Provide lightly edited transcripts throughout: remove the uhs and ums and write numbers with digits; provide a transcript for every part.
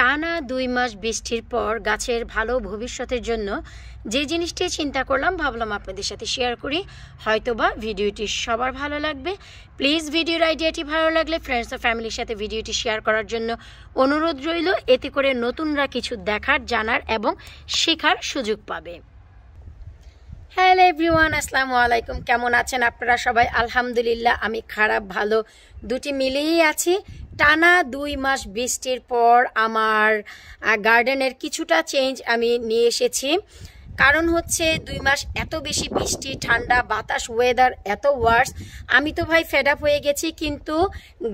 টানা 2 মাস বৃষ্টির পর গাছের ভালো ভবিষ্যতের জন্য যে জিনিসটি চিন্তা করলাম ভাবলাম আপনাদের সাথে শেয়ার করি। হয়তোবা ভিডিওটি সবার ভালো লাগবে। প্লিজ ভিডিওর আইডিয়াটি ভালো লাগলে ফ্রেন্ডস ও ফ্যামিলির সাথে ভিডিওটি শেয়ার করার জন্য অনুরোধ রইল। এতে করে নতুনরা কিছু দেখার, জানার এবং শেখার সুযোগ পাবে। হ্যালো এভরিওয়ান, আসসালামু আলাইকুম। কেমন আছেন আপনারা সবাই? আলহামদুলিল্লাহ, আমি খারাপ ভালো দুটি মিলিয়েই আছি। টানা 2 মাস বৃষ্টির পর আমার গার্ডেনের কিছুটা চেঞ্জ আমি নিয়ে এসেছি। কারণ হচ্ছে 2 মাস এত বেশি বৃষ্টি, ঠান্ডা, বাতাস, ওয়েদার এত ওয়ার্স, আমি তো ভাই ফেড আপ হয়ে গেছি। কিন্তু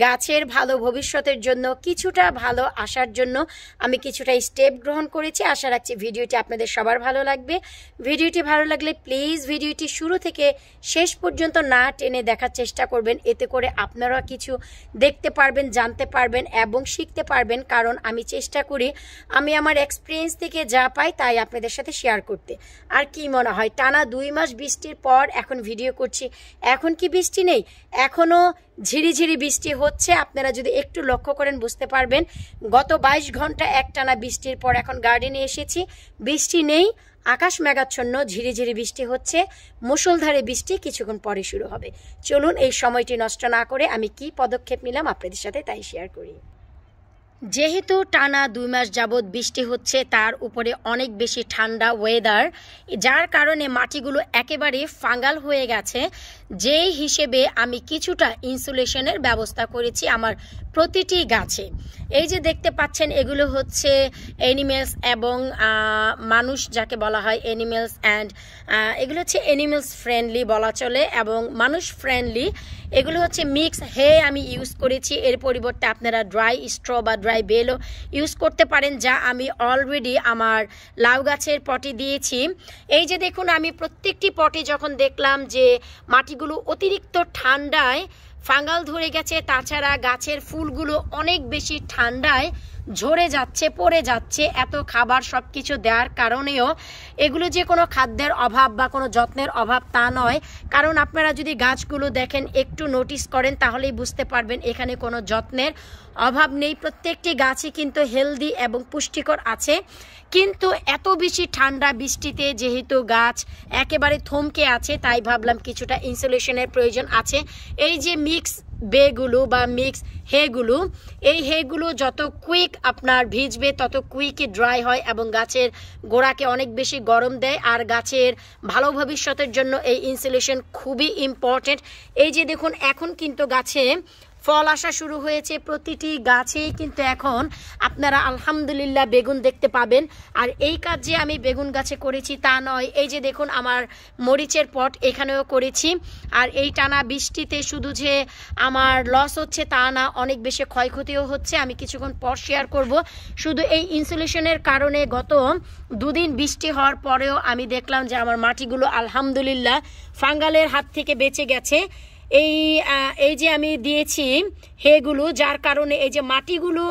গাছের ভালো ভবিষ্যতের জন্য, কিছুটা ভালো আসার জন্য আমি কিছুটা স্টেপ গ্রহণ করেছি। আশা রাখছি ভিডিওটি আপনাদের সবার ভালো লাগবে। ভিডিওটি ভালো লাগলে প্লিজ ভিডিওটি শুরু থেকে শেষ পর্যন্ত না টেনে দেখার চেষ্টা করবেন। এতে করে আপনারা কিছু দেখতে পারবেন, জানতে পারবেন এবং শিখতে পারবেন। কারণ আমি চেষ্টা করি আমি আমার এক্সপিরিয়েন্স থেকে যা পাই তাই আপনাদের সাথে শেয়ার করতে। আর কি মনে হয়, টানা 2 মাস বৃষ্টির পর এখন ভিডিও করছি, এখন কি বৃষ্টি নেই? এখনো ঝিরিঝিরি বৃষ্টি হচ্ছে। আপনারা যদি একটু লক্ষ্য করেন বুঝতে পারবেন। গত 22 ঘন্টা একটানা বৃষ্টির পর এখন গার্ডেনে এসেছি, বৃষ্টি নেই, আকাশ মেঘাচ্ছন্ন, ঝিরিঝিরি বৃষ্টি হচ্ছে। মুষলধারে বৃষ্টি কিছুক্ষণ পরে শুরু হবে। চলুন এই সময়টি নষ্ট না করে আমি কি পদক্ষেপ নিলাম আপনাদের সাথে তাই শেয়ার করি। যেহেতু টানা 2 মাস যাবৎ বৃষ্টি হচ্ছে, তার উপরে অনেক বেশি ঠান্ডা ওয়েদার, যার কারণে মাটিগুলো একেবারে ফাঙ্গাল হয়ে গেছে। যেই হিসেবে আমি কিছুটা ইনসুলেশনের ব্যবস্থা করেছি আমার প্রতিটি গাছে। এই যে দেখতে পাচ্ছেন, এগুলো হচ্ছে অ্যানিমেলস এবং মানুষ যাকে বলা হয় অ্যানিমেলস অ্যান্ড এগুলো হচ্ছে অ্যানিমেলস ফ্রেন্ডলি বলা চলে এবং মানুষ ফ্রেন্ডলি। এগুলো হচ্ছে মিক্স হে আমি ইউজ করেছি। এর পরিবর্তে আপনারা ড্রাই স্ট্র বা ড্রাই বেলও ইউজ করতে পারেন, যা আমি অলরেডি আমার লাউ গাছের পটে দিয়েছি। এই যে দেখুন, আমি প্রত্যেকটি পটে যখন দেখলাম যে মাটিগুলো অতিরিক্ত ঠান্ডায় ফাঙ্গাল ধরে গেছে, তাছাড়া গাছের ফুলগুলো অনেক বেশি ঠান্ডায় ঝরে যাচ্ছে, পড়ে যাচ্ছে, এত খাবার সব কিছু দেওয়ার কারণেও এগুলো যে কোনো খাদ্যের অভাব বা কোনো যত্নের অভাব তা নয়। কারণ আপনারা যদি গাছগুলো দেখেন, একটু নোটিস করেন, তাহলেই বুঝতে পারবেন এখানে কোনো যত্নের অভাব নেই। প্রত্যেকটি গাছই কিন্তু হেলদি এবং পুষ্টিকর আছে। কিন্তু এত বেশি ঠান্ডা বৃষ্টিতে যেহেতু গাছ একেবারে থমকে আছে, তাই ভাবলাম কিছুটা ইনসুলেশনের প্রয়োজন আছে। এই যে মিক্স বেগুলো বা মিক্স হেগুলো, এই হেগুলো যত কুইক আপনার ভিজবে তত কুইকই ড্রাই হয় এবং গাছের গোড়াকে অনেক বেশি গরম দেয়। আর গাছের ভালো ভবিষ্যতের জন্য এই ইনসুলেশন খুবই ইম্পর্টেন্ট। এই যে দেখুন, এখন কিন্তু গাছে ফল আসা শুরু হয়েছে। প্রতিটি গাছেই কিন্তু এখন আপনারা আলহামদুলিল্লাহ বেগুন দেখতে পাবেন। আর এই কাজ যে আমি বেগুন গাছে করেছি তা নয়। এই যে দেখুন, আমার মরিচের পট এখানেও করেছি। আর এই টানা বৃষ্টিতে শুধু যে আমার লস হচ্ছে তা না, অনেক বেশি ক্ষয়ক্ষতিও হচ্ছে। আমি কিছুক্ষণ পর শেয়ার করব। শুধু এই ইনসুলেশনের কারণে গত 2 দিন বৃষ্টি হওয়ার পরেও আমি দেখলাম যে আমার মাটিগুলো আলহামদুলিল্লাহ ফাঙ্গালের হাত থেকে বেঁচে গেছে। এই যে আমি দিয়েছি হেগুলো, যার কারণে এই যে মাটিগুলো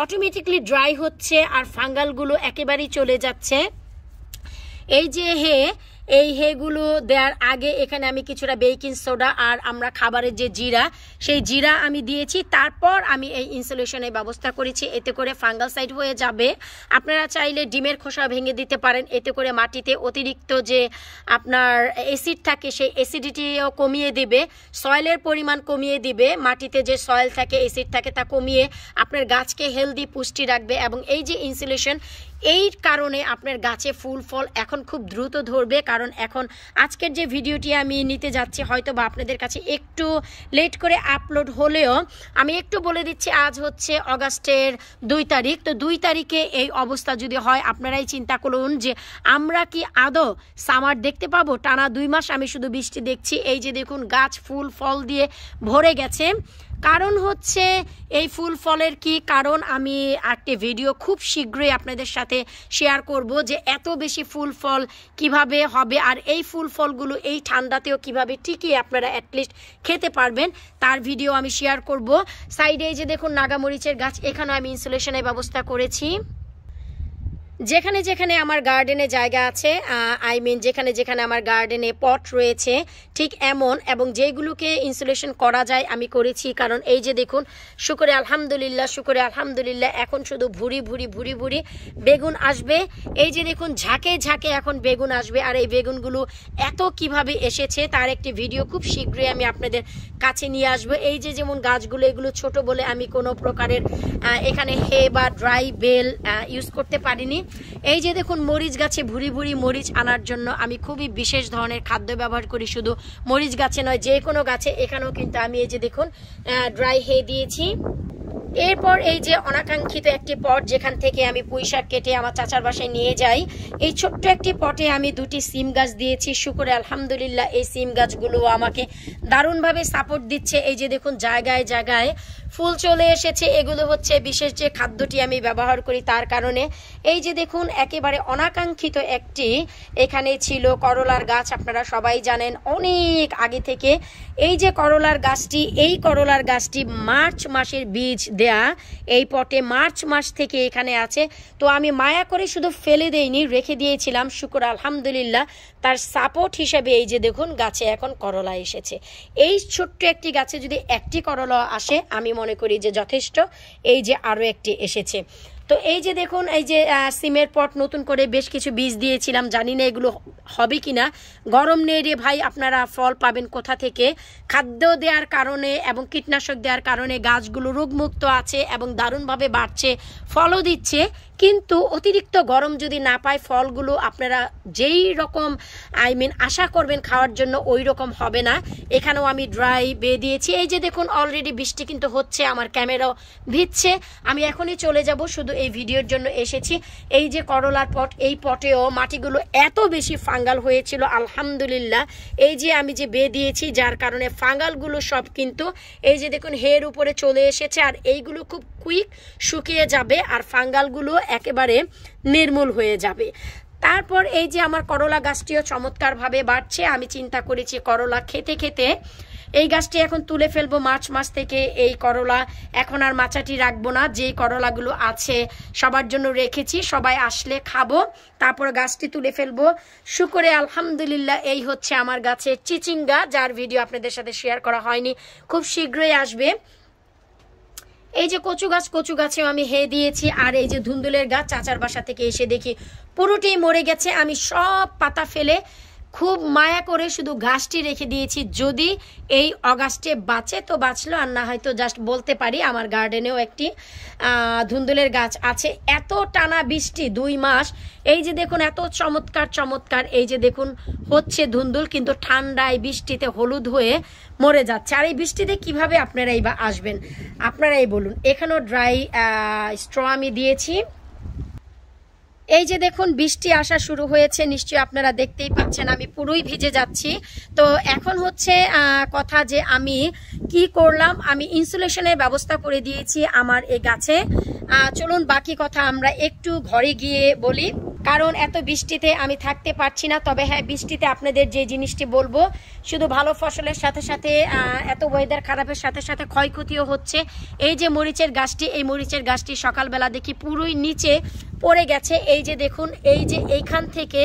অটোমেটিকলি ড্রাই হচ্ছে আর ফাঙ্গালগুলো একেবারেই চলে যাচ্ছে। এই যে এই হেগুলো দেওয়ার আগে এখানে আমি কিছুটা বেকিং সোডা আর আমরা খাবারের যে জিরা, সেই জিরা আমি দিয়েছি। তারপর আমি এই ইনসুলেশনের ব্যবস্থা করেছি। এতে করে ফাঙ্গালসাইড হয়ে যাবে। আপনারা চাইলে ডিমের খোসা ভেঙে দিতে পারেন। এতে করে মাটিতে অতিরিক্ত যে আপনার অ্যাসিড থাকে সেই অ্যাসিডিটিও কমিয়ে দিবে, সয়েলের পরিমাণ কমিয়ে দিবে। মাটিতে যে সয়েল থাকে, অ্যাসিড থাকে, তা কমিয়ে আপনার গাছকে হেলদি পুষ্টি রাখবে। এবং এই যে ইনসুলেশন, এই কারণে আপনার গাছে ফুল ফল এখন খুব দ্রুত ধরবে। কারণ এখন আজকের যে ভিডিওটি আমি নিতে যাচ্ছি হয়তো বা আপনাদের কাছে একটু লেট করে আপলোড হলেও আমি একটু বলে দিচ্ছি, আজ হচ্ছে অগাস্টের 2 তারিখ। তো 2 তারিখে এই অবস্থা যদি হয়, আপনারাই চিন্তা করুন যে আমরা কি আদৌ সামার দেখতে পাবো? টানা 2 মাস আমি শুধু বৃষ্টি দেখছি। এই যে দেখুন, গাছ ফুল ফল দিয়ে ভরে গেছে। কারণ হচ্ছে এই ফুল ফলের কি কারণ, আমি একটি ভিডিও খুব শীঘ্রই আপনাদের সাথে শেয়ার করব যে এত বেশি ফুল ফল কিভাবে হবে আর এই ফুল ফলগুলো এই ঠান্ডাতেও কিভাবে টিকিয়ে আপনারা অ্যাটলিস্ট খেতে পারবেন, তার ভিডিও আমি শেয়ার করব। সাইডে এই যে দেখুন নাগামরিচের গাছ, এখানেও আমি ইনসুলেশনের ব্যবস্থা করেছি। যেখানে যেখানে আমার গার্ডেনে জায়গা আছে, যেখানে যেখানে আমার গার্ডেনে পট রয়েছে ঠিক এমন, এবং যেগুলোকে ইনসুলেশন করা যায় আমি করেছি। কারণ এই যে দেখুন, শুকরে আলহামদুলিল্লাহ এখন শুধু ভুরি ভুরি বেগুন আসবে। এই যে দেখুন ঝাঁকে ঝাঁকে এখন বেগুন আসবে, আর এই বেগুনগুলো এত কিভাবে এসেছে তার একটি ভিডিও খুব শীঘ্রই আমি আপনাদের কাছে নিয়ে আসবো। এই যে যেমন গাছগুলো এগুলো ছোট বলে আমি কোনো প্রকারের এখানে হে বা ড্রাই বেল ইউজ করতে পারিনি। এই যে দেখুন মরিচ গাছে ভুরি মরিচ আনার জন্য আমি খুবই বিশেষ ধরনের খাদ্য ব্যবহার করি, শুধু মরিচ গাছে নয় যে কোনো গাছে। এখানেও কিন্তু আমি এই যে দেখুন ড্রাই হে দিয়েছি। এরপর এই যে অনাকাঙ্ক্ষিত একটি পট যেখান থেকে আমি পুঁইশাক কেটে আমার চাচার বাসায় নিয়ে যাই, এই ছোট্ট একটি পটে আমি 2টি সিম গাছ দিয়েছি। শুকরে আলহামদুলিল্লাহ এই সিম গাছগুলো আমাকে দারুণভাবে সাপোর্ট দিচ্ছে। এই যে দেখুন জায়গায় জায়গায় ফুল চলে এসেছে। এগুলো হচ্ছে বিশেষ যে খাদ্যটি আমি ব্যবহার করি তার কারণে। এই যে দেখুন একেবারে অনাকাঙ্ক্ষিত একটি এখানে ছিল করলার গাছ, আপনারা সবাই জানেন অনেক আগে থেকে এই যে করলার গাছটি, এই করলার গাছটি মার্চ মাসের বীজ দেয়া এই পটে মার্চ মাস থেকে এখানে আছে। তো আমি মায়া করে শুধু ফেলে দেইনি, রেখে দিয়েছিলাম। শুকর আলহামদুলিল্লাহ তার সাপোর্ট হিসেবে এই যে দেখুন গাছে এখন করলা এসেছে। এই ছোট্ট একটি গাছে যদি একটি করলা আসে আমি মনে করি যে যথেষ্ট। এই যে আরও একটি এসেছে। তো এই যে দেখুন এই যে সিমের পট নতুন করে বেশ কিছু বীজ দিয়েছিলাম, জানি না এগুলো হবে কিনা। গরম নেই রে ভাই, আপনারা ফল পাবেন কোথা থেকে? খাদ্য দেওয়ার কারণে এবং কীটনাশক দেওয়ার কারণে গাছগুলো রোগমুক্ত আছে এবং দারুণভাবে বাড়ছে, ফলও দিচ্ছে। কিন্তু অতিরিক্ত গরম যদি না পায় ফলগুলো আপনারা যেই রকম আশা করবেন খাওয়ার জন্য ওই রকম হবে না। এখানেও আমি ড্রাই বে দিয়েছি। এই যে দেখুন অলরেডি বৃষ্টি কিন্তু হচ্ছে, আমার ক্যামেরাও ভিজছে। আমি এখনই চলে যাব, শুধু এই ভিডিওর জন্য এসেছি। এই যে করলার পট, এই পটেও মাটিগুলো এত বেশি ফাঙ্গাল হয়েছিল আলহামদুলিল্লাহ। এই যে আমি যে বে দিয়েছি যার কারণে ফাঙ্গালগুলো সব কিন্তু এই যে দেখুন হের উপরে চলে এসেছে, আর এইগুলো খুব কুইক শুকিয়ে যাবে আর ফাঙ্গালগুলো একেবারে নির্মূল হয়ে যাবে। তারপর এই যে আমার করলা গাছটিও চমৎকারভাবে বাড়ছে। আমি চিন্তা করেছি করলা খেতে খেতে এই গাছটি এখন তুলে ফেলবো মার্চ মাস থেকে। এই করলা এখন আর মাচাটি রাখবো না, যেই করলাগুলো আছে সবার জন্য রেখেছি, সবাই আসলে খাবো, তারপর গাছটি তুলে ফেলবো। শুকরে আলহামদুলিল্লাহ এই হচ্ছে আমার গাছের চিচিঙ্গা, যার ভিডিও আপনাদের সাথে শেয়ার করা হয়নি, খুব শীঘ্রই আসবে। এই যে কচু গাছেও আমি হে দিয়েছি। আর এই যে ধুন্দুলের গাছ চাচার বাসা থেকে এসে দেখি পুরোটাই মরে গেছে। আমি সব পাতা ফেলে খুব মায়া করে শুধু গাছটি রেখে দিয়েছি, যদি এই অগাস্টে বাঁচে তো বাঁচলো, আর না হয়তো জাস্ট বলতে পারি আমার গার্ডেনেও একটি ধুন্দুলের গাছ আছে। এত টানা বৃষ্টি 2 মাস, এই যে দেখুন এত চমৎকার এই যে দেখুন হচ্ছে ধুন্দুল, কিন্তু ঠান্ডায় বৃষ্টিতে হলুদ হয়ে মরে যাচ্ছে। আর এই বৃষ্টিতে কিভাবে আপনারাই বা আসবেন, আপনারাই বলুন। এখানেও ড্রাই স্ট্র আমি দিয়েছি। এই যে দেখুন বৃষ্টি আসা শুরু হয়েছে, নিশ্চয়ই আপনারা দেখতেই পাচ্ছেন আমি পুরোই ভিজে যাচ্ছি। তো এখন হচ্ছে কথা যে আমি কি করলাম, আমি ইনসুলেশনের ব্যবস্থা করে দিয়েছি আমার এই গাছে। চলুন বাকি কথা আমরা একটু ঘরে গিয়ে বলি, কারণ এত বৃষ্টিতে আমি থাকতে পারছি না। তবে হ্যাঁ, বৃষ্টিতে আপনাদের যে জিনিসটি বলবো, শুধু ভালো ফসলের সাথে সাথে এত ওয়েদার খারাপের সাথে সাথে ক্ষয়ক্ষতিও হচ্ছে। এই যে মরিচের গাছটি, এই মরিচের গাছটি সকালবেলা দেখি পুরোই নিচে পড়ে গেছে। এই যে দেখুন এই যে এইখান থেকে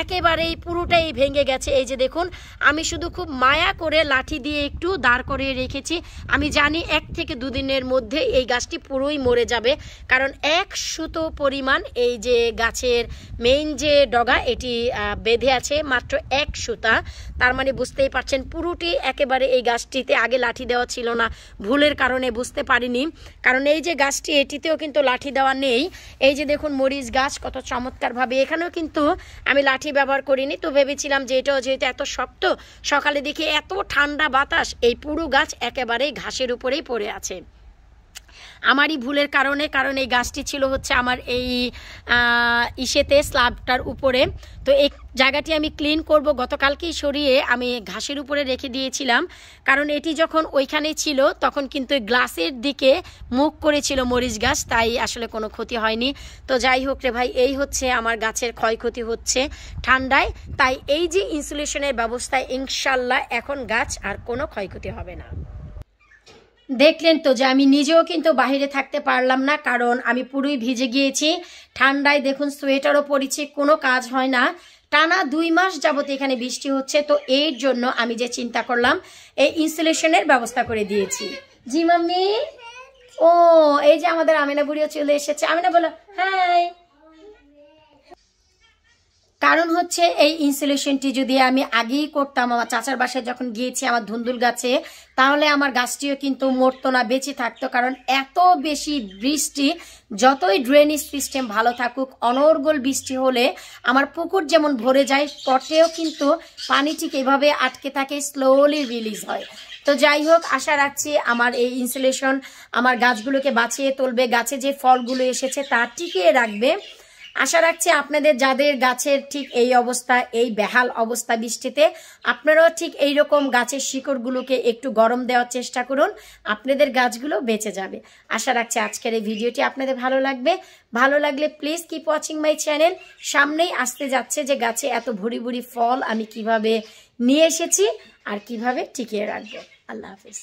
একেবারেই পুরোটাই ভেঙে গেছে। এই যে দেখুন আমি শুধু খুব মায়া করে লাঠি দিয়ে একটু দাঁড় করিয়ে রেখেছি। আমি জানি 1 থেকে 2 দিনের মধ্যে এই গাছটি পুরোই মরে যাবে, কারণ 1 সুতো পরিমাণ এই যে গাছের মেইন যে ডগা এটি বেঁধে আছে মাত্র 1 সুতা। তার মানে বুঝতেই পারছেন পুরোটি একেবারে এই গাছটিতে আগে লাঠি দেওয়া ছিল না, ভুলের কারণে বুঝতে পারিনি। কারণ এই যে গাছটি এটিতেও কিন্তু লাঠি দেওয়া নেই। এই যে দেখুন মরিচ গাছ কত চমৎকারভাবে, এখানেও কিন্তু আমি লাঠি ব্যবহার করিনি। তো ভেবেছিলাম যে এটাও যেহেতু এত শক্ত, সকালে দেখি এত ঠান্ডা বাতাস, এই পুরো গাছ একেবারেই ঘাসের উপরেই পড়ে আছে। আমারই ভুলের কারণে, কারণ এই গাছটি ছিল হচ্ছে আমার এই ইসেতে স্ল্যাবটার উপরে। তো এই জায়গাটি আমি ক্লিন করব, গতকালকেই সরিয়ে আমি ঘাসের উপরে রেখে দিয়েছিলাম, কারণ এটি যখন ওইখানে ছিল তখন কিন্তু গ্লাসের দিকে মুখ করেছিল মরিচ গাছ, তাই আসলে কোনো ক্ষতি হয়নি। তো যাই হোক রে ভাই, এই হচ্ছে আমার গাছের ক্ষয়ক্ষতি হচ্ছে ঠান্ডায়। তাই এই যে ইনসুলেশনের ব্যবস্থায় ইনশাল্লাহ এখন গাছ আর কোনো ক্ষয়ক্ষতি হবে না। দেখলেন তো যে আমি নিজেও কিন্তু বাইরে থাকতে পারলাম না, কারণ আমি পুরোই ভিজে গিয়েছি ঠান্ডায়। দেখুন সোয়েটারও পরেছি, কোনো কাজ হয় না। টানা 2 মাস যাবত এখানে বৃষ্টি হচ্ছে, তো এর জন্য আমি যে চিন্তা করলাম এই ইনসুলেশনের ব্যবস্থা করে দিয়েছি। জি মাম্মি। ও এই যে আমাদের আমিনা বুড়িও চলে এসেছে। আমিনা বলো হাই। কারণ হচ্ছে এই ইনসুলেশনটি যদি আমি আগেই করতাম, আমার চাচার বাসায় যখন গিয়েছি আমার ধুন্দুল গাছে, তাহলে আমার গাছটিও কিন্তু মরতো না, বেঁচে থাকতো। কারণ এত বেশি বৃষ্টি, যতই ড্রেনেজ সিস্টেম ভালো থাকুক, অনর্গল বৃষ্টি হলে আমার পুকুর যেমন ভরে যায়, পটেও কিন্তু পানি ঠিক এভাবে আটকে থাকে, স্লোলি রিলিজ হয়। তো যাই হোক, আশা রাখছি আমার এই ইনসুলেশন আমার গাছগুলোকে বাঁচিয়ে তুলবে, গাছে যে ফলগুলো এসেছে তা টিকিয়ে রাখবে। আশা রাখছি আপনাদের যাদের গাছের ঠিক এই অবস্থা, এই বেহাল অবস্থা বৃষ্টিতে, আপনারাও ঠিক এইরকম গাছের শিকড়গুলোকে একটু গরম দেওয়ার চেষ্টা করুন, আপনাদের গাছগুলো বেঁচে যাবে। আশা রাখছি আজকের এই ভিডিওটি আপনাদের ভালো লাগবে। ভালো লাগলে please keep watching my channel. সামনেই আসতে যাচ্ছে যে গাছে এত ভুরি ভুরি ফল আমি কিভাবে নিয়ে এসেছি আর কিভাবে টিকিয়ে রাখবো। আল্লাহ হাফিজ।